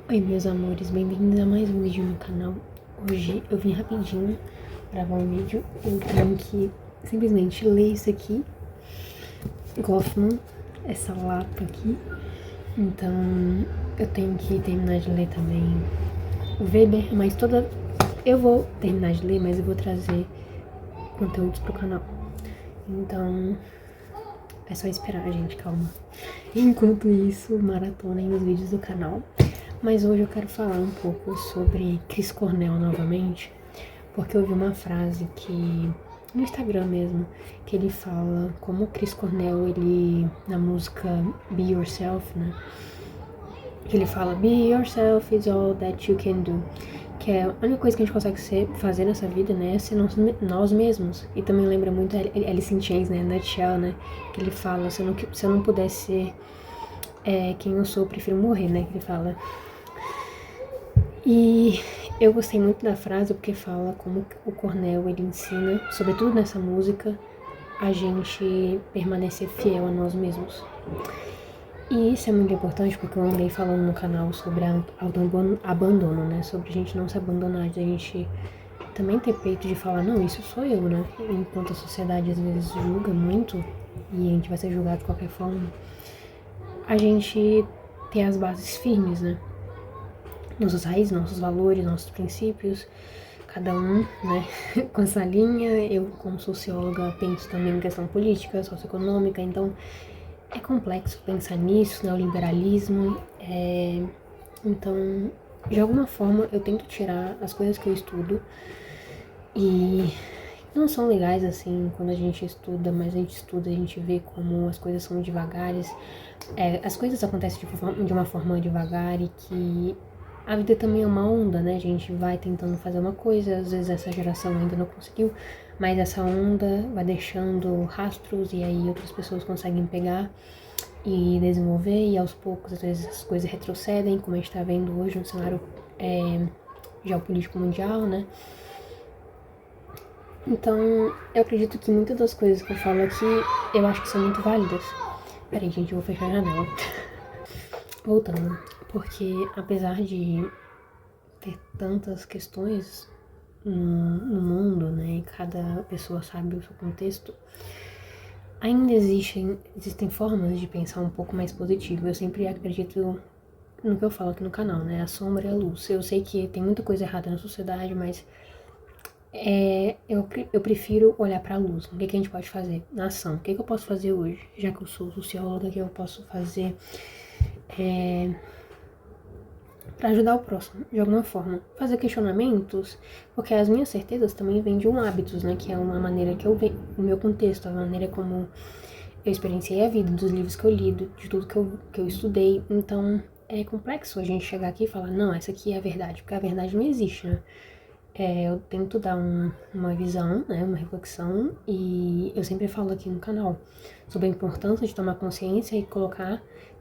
Oi, meus amores, bem-vindos a mais um vídeo no canal. Hoje eu vim rapidinho gravar um vídeo. Eu tenho que simplesmente ler isso aqui, Goffman, essa lata aqui. Então eu tenho que terminar de ler também o Weber, mas eu vou terminar de ler, mas eu vou trazer conteúdos pro canal. Então é só esperar, gente, calma. Enquanto isso, maratonem os vídeos do canal. Mas hoje eu quero falar um pouco sobre Chris Cornell novamente, porque eu vi uma frase que, no Instagram mesmo, que ele fala como o Chris Cornell, ele, na música Be Yourself, né, que ele fala, Be yourself is all that you can do, que é a única coisa que a gente consegue fazer nessa vida, né, é ser nós mesmos. E também lembra muito Alice in Chains, né, Nutshell, né, que ele fala, se eu não pudesse ser quem eu sou, eu prefiro morrer, né, que ele fala. E eu gostei muito da frase porque fala como o Cornell, ele ensina, sobretudo nessa música, a gente permanecer fiel a nós mesmos. E isso é muito importante porque eu andei falando no canal sobre autoabandono, né? Sobre a gente não se abandonar, de a gente também ter peito de falar, não, isso sou eu, né? Enquanto a sociedade às vezes julga muito, e a gente vai ser julgado de qualquer forma, a gente ter as bases firmes, né? Nossas raízes, nossos valores, nossos princípios, cada um, né, com essa linha. Eu, como socióloga, penso também em questão política, socioeconômica, então é complexo pensar nisso, neoliberalismo, então, de alguma forma, eu tento tirar as coisas que eu estudo e não são legais assim quando a gente estuda, mas a gente estuda, a gente vê como as coisas são devagares, as coisas acontecem de uma forma devagar e que a vida também é uma onda, né? A gente vai tentando fazer uma coisa, às vezes essa geração ainda não conseguiu, mas essa onda vai deixando rastros e aí outras pessoas conseguem pegar e desenvolver, e aos poucos, às vezes, as coisas retrocedem, como a gente tá vendo hoje no cenário geopolítico mundial, né? Então, eu acredito que muitas das coisas que eu falo aqui, eu acho que são muito válidas. Peraí, gente, eu vou fechar a janela. Voltando, porque apesar de ter tantas questões no mundo, né, e cada pessoa sabe o seu contexto, ainda existem formas de pensar um pouco mais positivo. Eu sempre acredito no que eu falo aqui no canal, né, a sombra e a luz. Eu sei que tem muita coisa errada na sociedade, mas eu prefiro olhar pra luz. O que a gente pode fazer na ação? O que eu posso fazer hoje? Já que eu sou socióloga, o que eu posso fazer para ajudar o próximo, de alguma forma. Fazer questionamentos, porque as minhas certezas também vêm de hábitos, né? Que é uma maneira que eu vejo, o meu contexto, a maneira como eu experienciei a vida, dos livros que eu li, de tudo que eu estudei. Então, é complexo a gente chegar aqui e falar, não, essa aqui é a verdade, porque a verdade não existe, né? Eu tento dar uma visão, né, uma reflexão, e eu sempre falo aqui no canal sobre a importância de tomar consciência e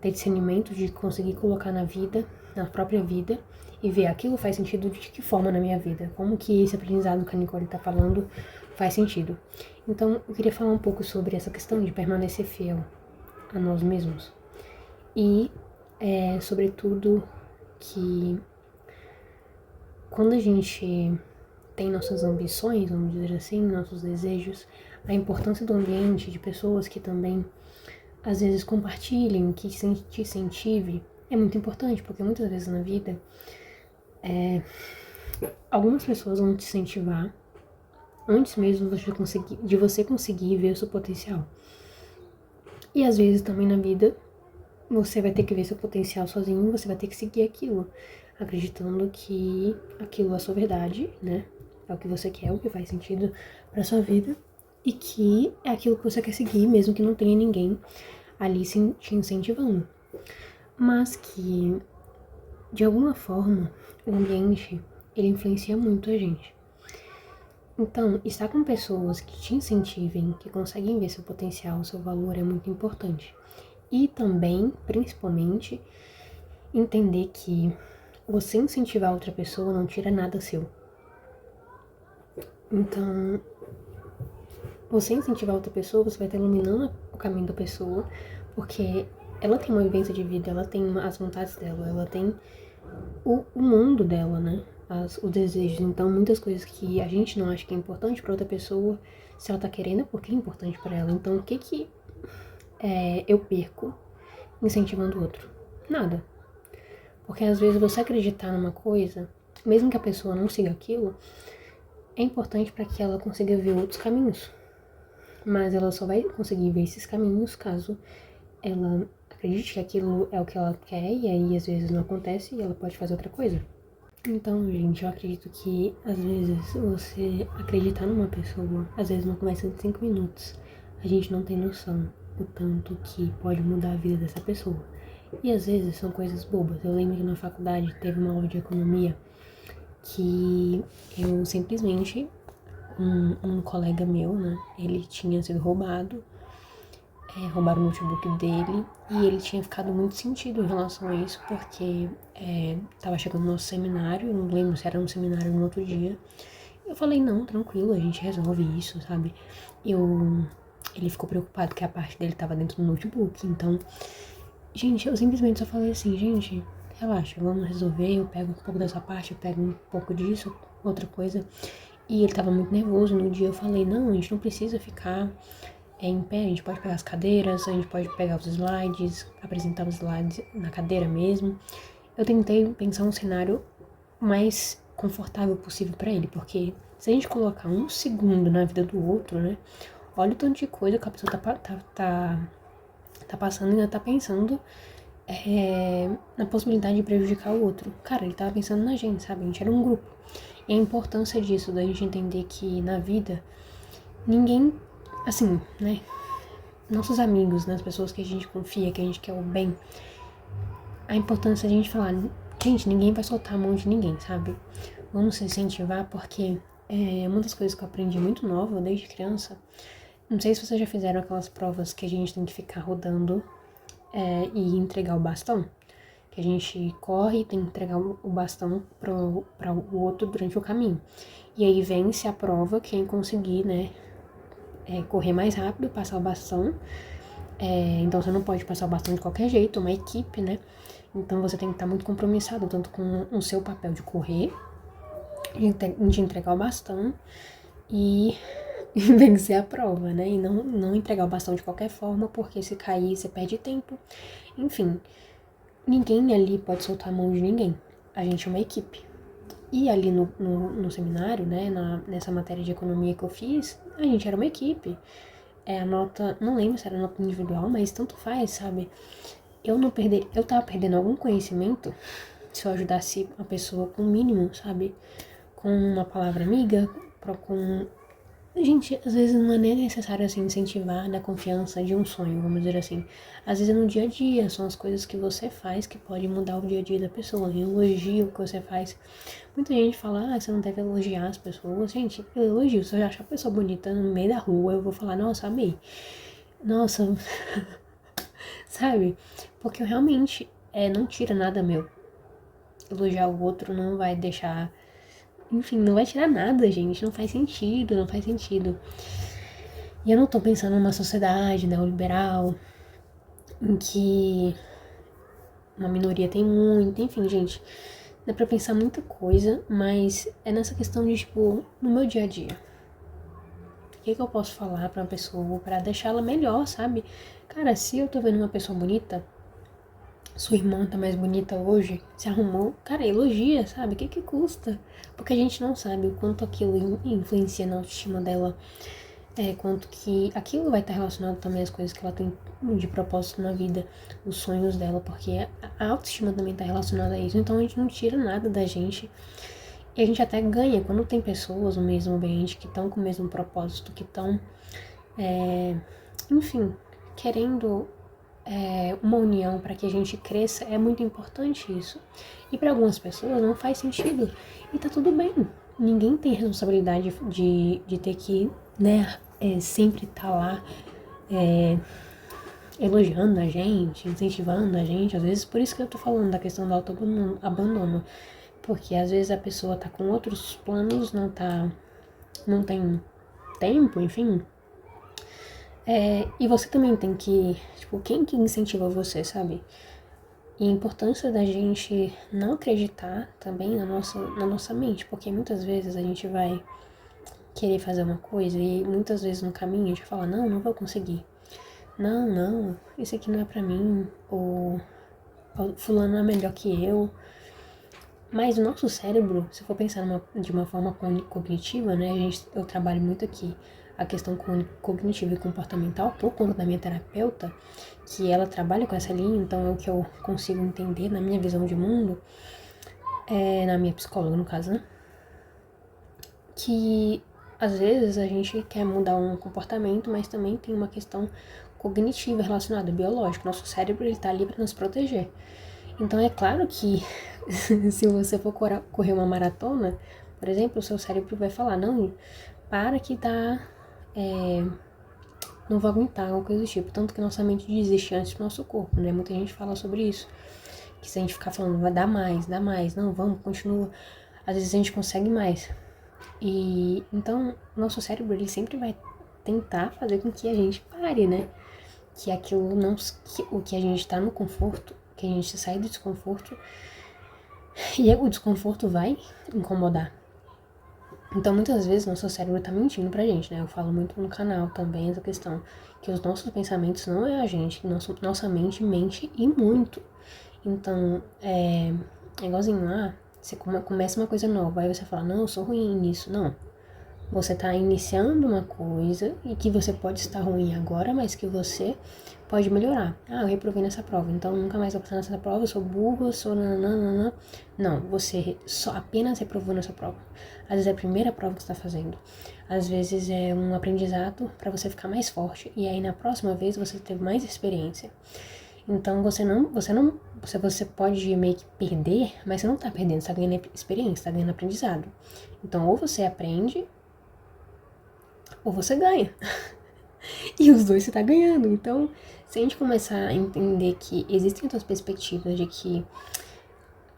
ter discernimento de conseguir colocar na vida, na própria vida, e ver aquilo faz sentido de que forma na minha vida, como que esse aprendizado que a Nicole tá falando faz sentido. Então, eu queria falar um pouco sobre essa questão de permanecer fiel a nós mesmos e, sobretudo, que quando a gente tem nossas ambições, vamos dizer assim, nossos desejos, a importância do ambiente, de pessoas que também às vezes compartilhem, que te incentive, é muito importante, porque muitas vezes na vida algumas pessoas vão te incentivar antes mesmo de você conseguir ver o seu potencial. E às vezes também na vida você vai ter que ver seu potencial sozinho, você vai ter que seguir aquilo, acreditando que aquilo é a sua verdade, né? É o que você quer, o que faz sentido pra sua vida, e que é aquilo que você quer seguir, mesmo que não tenha ninguém ali te incentivando. Mas que, de alguma forma, o ambiente, ele influencia muito a gente. Então, estar com pessoas que te incentivem, que conseguem ver seu potencial, seu valor, é muito importante. E também, principalmente, entender que você incentivar outra pessoa não tira nada seu. Então, você incentivar outra pessoa, você vai estar iluminando o caminho da pessoa, porque ela tem uma vivência de vida, ela tem as vontades dela, ela tem o mundo dela, né? Os desejos. Então, muitas coisas que a gente não acha que é importante pra outra pessoa, se ela tá querendo, é porque é importante pra ela. Então, o que eu perco incentivando o outro? Nada. Porque às vezes você acreditar numa coisa, mesmo que a pessoa não siga aquilo, é importante para que ela consiga ver outros caminhos. Mas ela só vai conseguir ver esses caminhos caso ela acredite que aquilo é o que ela quer e aí às vezes não acontece e ela pode fazer outra coisa. Então, gente, eu acredito que às vezes você acreditar numa pessoa, às vezes uma conversa de 5 minutos, a gente não tem noção o tanto que pode mudar a vida dessa pessoa. E às vezes são coisas bobas. Eu lembro que na faculdade teve uma aula de economia que eu simplesmente, um colega meu, né, ele tinha sido roubado, roubaram o notebook dele e ele tinha ficado muito sentido em relação a isso porque tava chegando no nosso seminário, não lembro se era um seminário no outro dia. Eu falei, não, tranquilo, a gente resolve isso, sabe? Ele ficou preocupado que a parte dele tava dentro do notebook, então, gente, eu simplesmente só falei assim, gente, relaxa, vamos resolver, eu pego um pouco dessa parte, eu pego um pouco disso, outra coisa. E ele tava muito nervoso no dia, eu falei, não, a gente não precisa ficar em pé, a gente pode pegar as cadeiras, a gente pode pegar os slides, apresentar os slides na cadeira mesmo. Eu tentei pensar um cenário mais confortável possível pra ele, porque se a gente colocar um segundo na vida do outro, né, olha o tanto de coisa que a pessoa tá passando e ainda tá pensando na possibilidade de prejudicar o outro. Cara, ele tava pensando na gente, sabe? A gente era um grupo. E a importância disso, da gente entender que na vida, ninguém, assim, né? Nossos amigos, né? As pessoas que a gente confia, que a gente quer o bem. A importância de a gente falar, gente, ninguém vai soltar a mão de ninguém, sabe? Vamos se incentivar, porque uma das coisas que eu aprendi muito nova, desde criança. Não sei se vocês já fizeram aquelas provas que a gente tem que ficar rodando e entregar o bastão. Que a gente corre e tem que entregar o bastão para o outro durante o caminho. E aí vence a prova quem conseguir, né, correr mais rápido, passar o bastão. Então você não pode passar o bastão de qualquer jeito, é uma equipe, né? Então você tem que estar muito compromissado, tanto com o seu papel de correr, de entregar o bastão e vencer a prova, né? E não entregar o bastão de qualquer forma, porque se cair você perde tempo. Enfim, ninguém ali pode soltar a mão de ninguém. A gente é uma equipe. E ali no seminário, né, nessa matéria de economia que eu fiz, a gente era uma equipe. A nota, não lembro se era nota individual, mas tanto faz, sabe? Eu tava perdendo algum conhecimento se eu ajudasse a pessoa com o mínimo, sabe? Com uma palavra amiga, com... Gente, às vezes não é nem necessário, assim, incentivar da confiança de um sonho, vamos dizer assim. Às vezes é no dia a dia, são as coisas que você faz que podem mudar o dia a dia da pessoa. Elogio que você faz. Muita gente fala, você não deve elogiar as pessoas. Gente, eu elogio. Se eu achar a pessoa bonita no meio da rua, eu vou falar, nossa, amei. Nossa, sabe? Porque eu realmente, não tira nada meu. Elogiar o outro não vai deixar... Enfim, não vai tirar nada, gente. Não faz sentido, não faz sentido. E eu não tô pensando numa sociedade neoliberal em que uma minoria tem muito, enfim, gente. Dá pra pensar muita coisa, mas é nessa questão de, tipo, no meu dia a dia. O que eu posso falar pra uma pessoa pra deixá-la melhor, sabe? Cara, se eu tô vendo uma pessoa bonita, sua irmã tá mais bonita hoje, se arrumou, cara, elogia, sabe? O que custa? Porque a gente não sabe o quanto aquilo influencia na autoestima dela, quanto que aquilo vai estar relacionado também às coisas que ela tem de propósito na vida, os sonhos dela, porque a autoestima também tá relacionada a isso, então a gente não tira nada da gente, e a gente até ganha quando tem pessoas no mesmo ambiente que estão com o mesmo propósito, que estão, enfim, querendo uma união para que a gente cresça, é muito importante isso. E para algumas pessoas não faz sentido. E tá tudo bem. Ninguém tem responsabilidade de ter que, né, sempre estar lá elogiando a gente, incentivando a gente. Às vezes, por isso que eu tô falando da questão do autoabandono. Porque às vezes a pessoa tá com outros planos, não tem tempo, enfim. E você também tem que, tipo, quem que incentiva você, sabe? E a importância da gente não acreditar também na nossa mente, porque muitas vezes a gente vai querer fazer uma coisa e muitas vezes no caminho a gente fala, não, não vou conseguir. Não, isso aqui não é pra mim, ou fulano é melhor que eu. Mas o nosso cérebro, se for pensar de uma forma cognitiva, né, eu trabalho muito aqui a questão cognitiva e comportamental por conta da minha terapeuta, que ela trabalha com essa linha, então é o que eu consigo entender na minha visão de mundo, na minha psicóloga no caso, né, que às vezes a gente quer mudar um comportamento, mas também tem uma questão cognitiva relacionada, biológica. Nosso cérebro ele tá ali para nos proteger. Então é claro que se você for correr uma maratona, por exemplo, o seu cérebro vai falar, não, para que tá, não vou aguentar, alguma coisa do tipo. Tanto que nossa mente desiste antes do nosso corpo, né? Muita gente fala sobre isso. Que se a gente ficar falando, vai dar mais, não, vamos, continua. Às vezes a gente consegue mais. E então, nosso cérebro, ele sempre vai tentar fazer com que a gente pare, né? Que aquilo não, o que a gente tá no conforto, que a gente sai do desconforto, e o desconforto vai incomodar. Então, muitas vezes, nosso cérebro tá mentindo pra gente, né? Eu falo muito no canal também essa questão, que os nossos pensamentos não é a gente, que nossa mente mente e muito. Então, é igualzinho lá, você começa uma coisa nova, aí você fala, não, eu sou ruim nisso. Não, você está iniciando uma coisa e que você pode estar ruim agora, mas que você pode melhorar. Ah, eu reprovei nessa prova, então nunca mais vou passar nessa prova, eu sou burro, eu sou nananana. Não, você só apenas reprovou nessa prova. Às vezes é a primeira prova que você está fazendo. Às vezes é um aprendizado para você ficar mais forte. E aí na próxima vez você teve mais experiência. Então você pode meio que perder, mas você não tá perdendo, você tá ganhando experiência, tá ganhando aprendizado. Então ou você aprende ou você ganha. E os dois você tá ganhando. Então, se a gente começar a entender que existem outras perspectivas de que,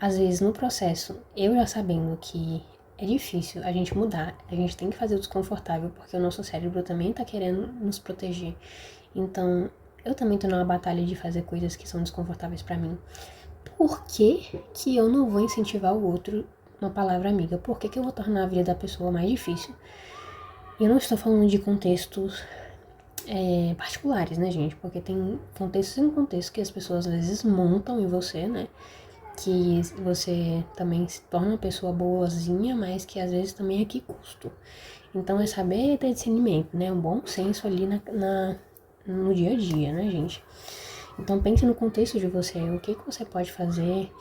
às vezes, no processo, eu já sabendo que é difícil a gente mudar, a gente tem que fazer o desconfortável, porque o nosso cérebro também tá querendo nos proteger. Então, eu também tô numa batalha de fazer coisas que são desconfortáveis pra mim. Por que eu não vou incentivar o outro uma palavra amiga? Por que eu vou tornar a vida da pessoa mais difícil? Eu não estou falando de contextos particulares, né, gente? Porque tem contextos e contextos que as pessoas às vezes montam em você, né? Que você também se torna uma pessoa boazinha, mas que às vezes também é que custo. Então é saber ter discernimento, né? Um bom senso ali no dia a dia, né, gente? Então pense no contexto de você, o que você pode fazer.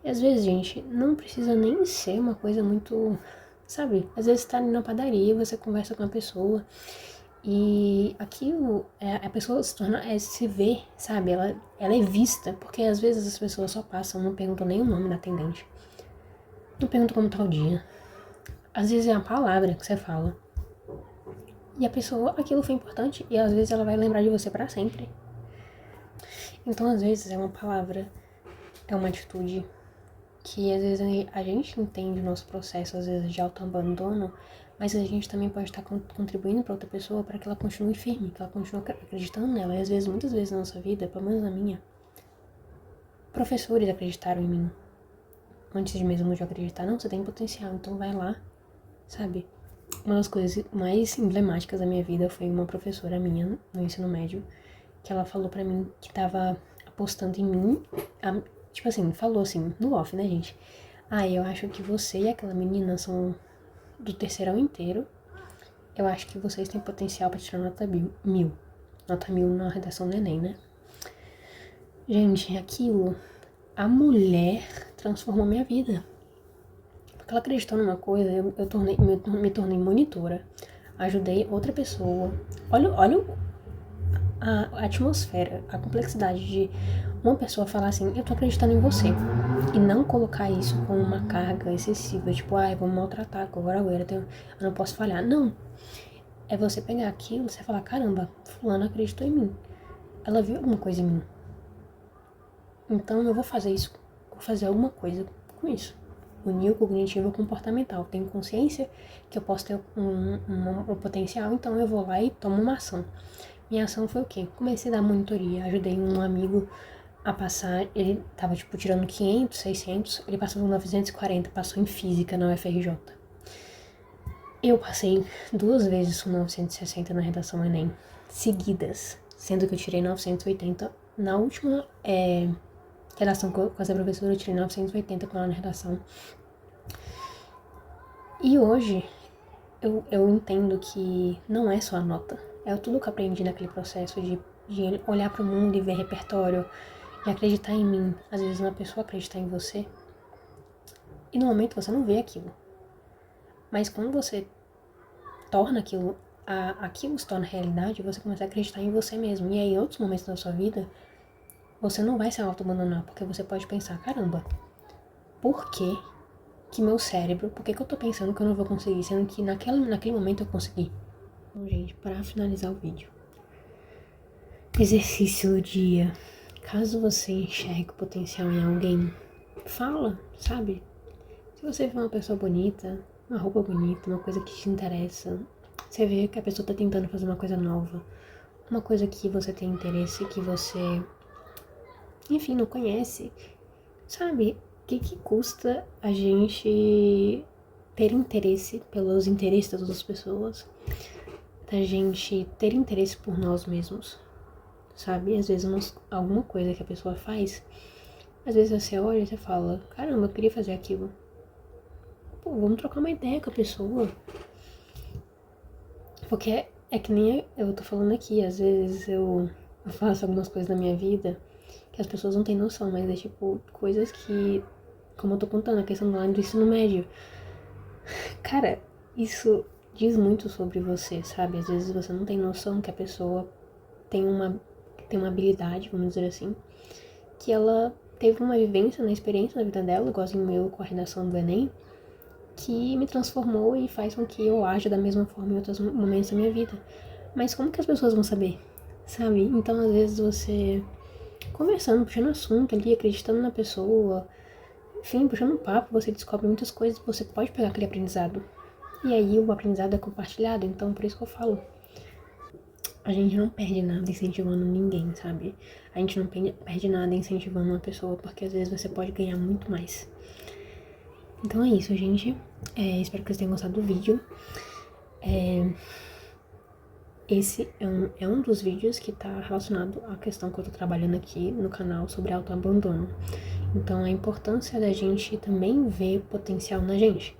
E às vezes, gente, não precisa nem ser uma coisa muito, sabe? Às vezes tá ali na padaria, você conversa com a pessoa e aquilo, a pessoa se torna, se vê, sabe? Ela é vista, porque às vezes as pessoas só passam, não perguntam nem o nome da atendente. Não perguntam como tá o dia. Às vezes é a palavra que você fala. E a pessoa, aquilo foi importante, e às vezes ela vai lembrar de você pra sempre. Então, às vezes, é uma palavra, é uma atitude que às vezes a gente entende o nosso processo, às vezes, de autoabandono, mas a gente também pode estar contribuindo para outra pessoa para que ela continue firme, que ela continue acreditando nela. E às vezes, muitas vezes na nossa vida, pelo menos na minha, professores acreditaram em mim. Antes de mesmo de eu acreditar, não, você tem potencial, então vai lá, sabe? Uma das coisas mais emblemáticas da minha vida foi uma professora minha no ensino médio, que ela falou pra mim que tava apostando em mim, tipo assim, falou assim, no off, né, gente? Ah, eu acho que você e aquela menina são do terceirão inteiro. Eu acho que vocês têm potencial pra tirar nota 1000. Nota 1000 na redação do Enem, né? Gente, aquilo, a mulher transformou minha vida. Porque ela acreditou numa coisa, eu me tornei monitora. Ajudei outra pessoa. Olha a atmosfera, a complexidade de uma pessoa falar assim, eu tô acreditando em você. E não colocar isso como uma carga excessiva, tipo, eu vou me maltratar, agora eu não posso falhar. Não. É você pegar aquilo e você falar, caramba, fulano acreditou em mim. Ela viu alguma coisa em mim. Então eu vou fazer isso, vou fazer alguma coisa com isso. Unir o cognitivo ao comportamental. Tenho consciência que eu posso ter um potencial, então eu vou lá e tomo uma ação. Minha ação foi o quê? Comecei a dar monitoria, ajudei um amigo a passar, ele tava, tipo, tirando 500, 600, ele passou com 940, passou em física na UFRJ. Eu passei 2 vezes com 960 na redação Enem, seguidas, sendo que eu tirei 980 na última redação com essa professora, eu tirei 980 com ela na redação. E hoje, eu entendo que não é só a nota, é tudo que eu aprendi naquele processo de olhar pro mundo e ver repertório, de acreditar em mim. Às vezes uma pessoa acreditar em você, e no momento você não vê aquilo. Mas quando você torna aquilo se torna realidade, você começa a acreditar em você mesmo. E aí, em outros momentos da sua vida, você não vai se auto-abandonar, porque você pode pensar, caramba, por que meu cérebro, por que eu tô pensando que eu não vou conseguir, sendo que naquele momento eu consegui? Então, gente, para finalizar o vídeo, exercício do dia. Caso você enxergue o potencial em alguém, fala, sabe? Se você vê uma pessoa bonita, uma roupa bonita, uma coisa que te interessa, você vê que a pessoa tá tentando fazer uma coisa nova, uma coisa que você tem interesse, que você, enfim, não conhece, sabe? O que custa a gente ter interesse pelos interesses das outras pessoas, da gente ter interesse por nós mesmos, sabe? Às vezes alguma coisa que a pessoa faz, às vezes você olha e você fala, caramba, eu queria fazer aquilo. Pô, vamos trocar uma ideia com a pessoa. Porque é que nem eu tô falando aqui, às vezes eu faço algumas coisas na minha vida que as pessoas não têm noção, mas é tipo coisas que, como eu tô contando, a questão do ensino médio. Cara, isso diz muito sobre você, sabe? Às vezes você não tem noção que a pessoa tem uma habilidade, vamos dizer assim, que ela teve uma vivência, uma experiência na vida dela, igualzinho eu com a redação do Enem, que me transformou e faz com que eu aja da mesma forma em outros momentos da minha vida. Mas como que as pessoas vão saber, sabe? Então, às vezes, você conversando, puxando assunto ali, acreditando na pessoa, enfim, puxando um papo, você descobre muitas coisas, você pode pegar aquele aprendizado. E aí o aprendizado é compartilhado, então por isso que eu falo. A gente não perde nada incentivando ninguém, sabe? A gente não perde nada incentivando uma pessoa, porque às vezes você pode ganhar muito mais. Então é isso, gente. Espero que vocês tenham gostado do vídeo. Esse é um dos vídeos que tá relacionado à questão que eu tô trabalhando aqui no canal sobre autoabandono. Então, a importância da gente também ver potencial na gente.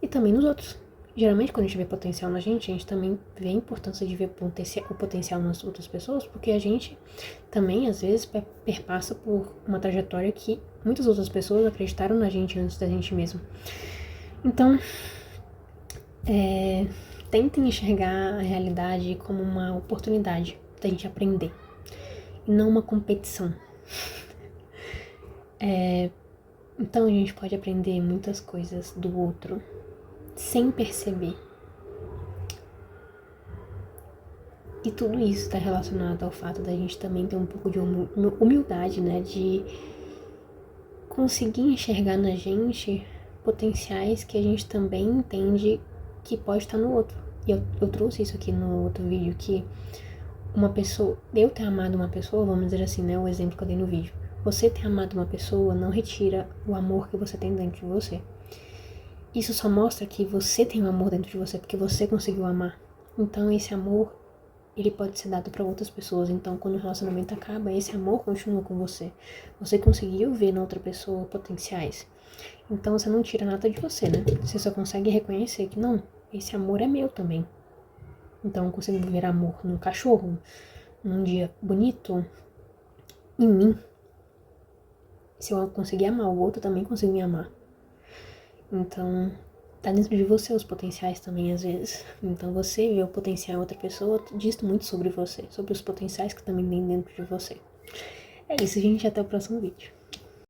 E também nos outros. Geralmente, quando a gente vê potencial na gente, a gente também vê a importância de ver o potencial nas outras pessoas, porque a gente também, às vezes, perpassa por uma trajetória que muitas outras pessoas acreditaram na gente antes da gente mesmo. Então, tentem enxergar a realidade como uma oportunidade da gente aprender, e não uma competição. Então, a gente pode aprender muitas coisas do outro sem perceber. E tudo isso está relacionado ao fato da gente também ter um pouco de humildade, né? De conseguir enxergar na gente potenciais que a gente também entende que pode estar no outro. E eu trouxe isso aqui no outro vídeo, que uma pessoa, eu ter amado uma pessoa, vamos dizer assim, né? O exemplo que eu dei no vídeo. Você ter amado uma pessoa não retira o amor que você tem dentro de você. Isso só mostra que você tem um amor dentro de você, porque você conseguiu amar. Então esse amor, ele pode ser dado para outras pessoas. Então quando o relacionamento acaba, esse amor continua com você. Você conseguiu ver na outra pessoa potenciais. Então você não tira nada de você, né? Você só consegue reconhecer que não, esse amor é meu também. Então eu consigo ver amor num cachorro, num dia bonito, em mim. Se eu conseguir amar o outro, eu também consigo me amar. Então, tá dentro de você os potenciais também, às vezes. Então, você ver o potencial em outra pessoa diz muito sobre você, sobre os potenciais que também tem dentro de você. É isso, gente. Até o próximo vídeo.